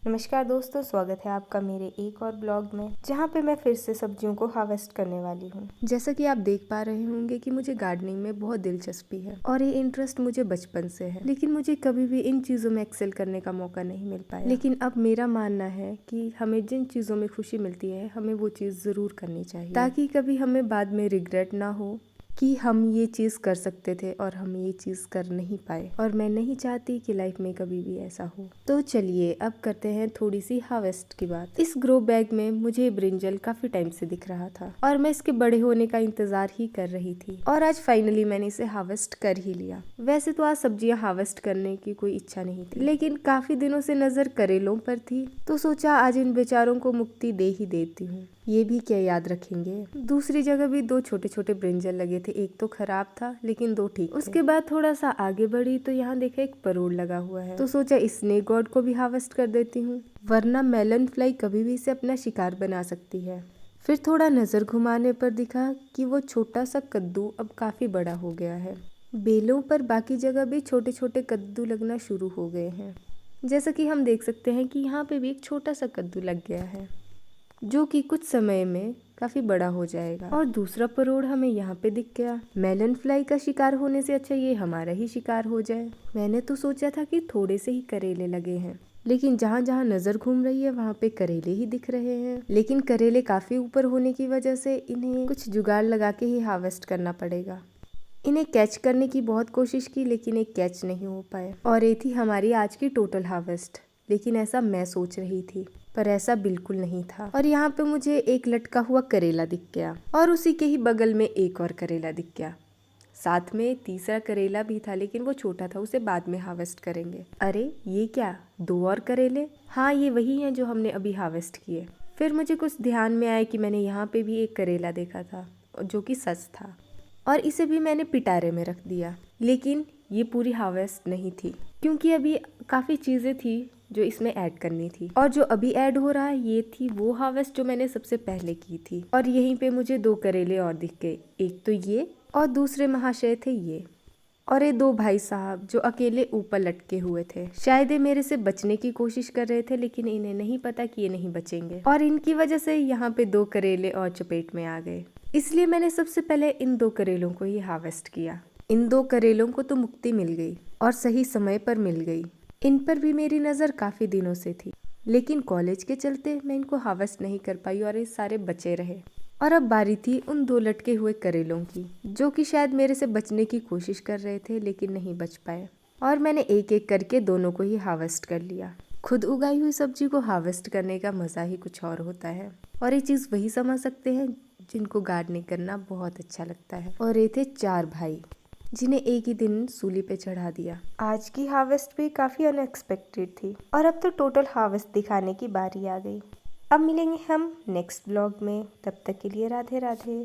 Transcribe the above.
नमस्कार दोस्तों, स्वागत है आपका मेरे एक और ब्लॉग में, जहाँ पे मैं फिर से सब्जियों को हार्वेस्ट करने वाली हूँ। जैसा कि आप देख पा रहे होंगे कि मुझे गार्डनिंग में बहुत दिलचस्पी है और ये इंटरेस्ट मुझे बचपन से है, लेकिन मुझे कभी भी इन चीजों में एक्सेल करने का मौका नहीं मिल पाया। लेकिन अब मेरा मानना है कि हमें जिन चीजों में खुशी मिलती है, हमें वो चीज जरूर करनी चाहिए, ताकि कभी हमें बाद में रिग्रेट ना हो कि हम ये चीज़ कर सकते थे और हम ये चीज़ कर नहीं पाए। और मैं नहीं चाहती कि लाइफ में कभी भी ऐसा हो। तो चलिए अब करते हैं थोड़ी सी हार्वेस्ट की बात। इस ग्रो बैग में मुझे ब्रिंजल काफी टाइम से दिख रहा था और मैं इसके बड़े होने का इंतजार ही कर रही थी, और आज फाइनली मैंने इसे हार्वेस्ट कर ही लिया। वैसे तो आज सब्जियां हार्वेस्ट करने की कोई इच्छा नहीं थी, लेकिन काफी दिनों से नजर करेलों पर थी, तो सोचा आज इन बेचारों को मुक्ति दे ही देती हूँ। ये भी क्या याद रखेंगे। दूसरी जगह भी दो छोटे छोटे ब्रिंजल लगे थे, एक तो खराब था लेकिन दो ठीक थे। उसके बाद थोड़ा सा आगे बढ़ी तो यहाँ देखा एक परोड़ लगा हुआ है, तो सोचा स्नेक गॉड को भी हार्वेस्ट कर देती हूँ, वरना मेलन फ्लाई कभी भी इसे अपना शिकार बना सकती है। फिर थोड़ा नजर घुमाने पर दिखा कि वो छोटा सा कद्दू अब काफी बड़ा हो गया है। बेलों पर बाकी जगह भी छोटे छोटे कद्दू लगना शुरू हो गए हैं। जैसा कि हम देख सकते हैं कि यहाँ पे भी एक छोटा सा कद्दू लग गया है, जो कि कुछ समय में काफी बड़ा हो जाएगा। और दूसरा परोड़ हमें यहाँ पे दिख गया। मेलन फ्लाई का शिकार होने से अच्छा ये हमारा ही शिकार हो जाए। मैंने तो सोचा था कि थोड़े से ही करेले लगे हैं, लेकिन जहाँ जहाँ नजर घूम रही है वहाँ पे करेले ही दिख रहे हैं। लेकिन करेले काफी ऊपर होने की वजह से इन्हें कुछ जुगाड़ लगा के ही हार्वेस्ट करना पड़ेगा। इन्हें कैच करने की बहुत कोशिश की, लेकिन एक कैच नहीं हो पाए। और ये थी हमारी आज की टोटल हार्वेस्ट। लेकिन ऐसा मैं सोच रही थी, पर ऐसा बिल्कुल नहीं था। और यहाँ पे मुझे एक लटका हुआ करेला दिख गया, और उसी के ही बगल में एक और करेला दिख गया। साथ में तीसरा करेला भी था, लेकिन वो छोटा था, उसे बाद में हार्वेस्ट करेंगे। अरे ये क्या, दो और करेले? हाँ, ये वही हैं जो हमने अभी हार्वेस्ट किए। फिर मुझे कुछ ध्यान में आया कि मैंने यहाँ पे भी एक करेला देखा था, जो कि सच था, और इसे भी मैंने पिटारे में रख दिया। लेकिन ये पूरी हार्वेस्ट नहीं थी, क्योंकि अभी काफ़ी चीज़ें थी जो इसमें ऐड करनी थी, और जो अभी ऐड हो रहा है ये थी वो हार्वेस्ट जो मैंने सबसे पहले की थी। और यहीं पे मुझे दो करेले और दिख गए, एक तो ये और दूसरे महाशय थे ये। और ये दो भाई साहब जो अकेले ऊपर लटके हुए थे, शायद ये मेरे से बचने की कोशिश कर रहे थे, लेकिन इन्हें नहीं पता कि ये नहीं बचेंगे, और इनकी वजह से यहाँ पे दो करेले और चपेट में आ गए। इसलिए मैंने सबसे पहले इन दो करेलों को ही हार्वेस्ट किया। इन दो करेलों को तो मुक्ति मिल गई, और सही समय पर मिल गई। इन पर भी मेरी नज़र काफ़ी दिनों से थी, लेकिन कॉलेज के चलते मैं इनको हार्वेस्ट नहीं कर पाई और ये सारे बचे रहे। और अब बारी थी उन दो लटके हुए करेलों की, जो कि शायद मेरे से बचने की कोशिश कर रहे थे, लेकिन नहीं बच पाए। और मैंने एक एक करके दोनों को ही हार्वेस्ट कर लिया। खुद उगाई हुई सब्जी को हार्वेस्ट करने का मज़ा ही कुछ और होता है, और ये चीज़ वही समझ सकते हैं जिनको गार्डनिंग करना बहुत अच्छा लगता है। और ये थे चार भाई, जिन्हें एक ही दिन सूली पे चढ़ा दिया। आज की हार्वेस्ट भी काफ़ी अनएक्सपेक्टेड थी, और अब तो टोटल हार्वेस्ट दिखाने की बारी आ गई। अब मिलेंगे हम नेक्स्ट ब्लॉग में, तब तक के लिए राधे राधे।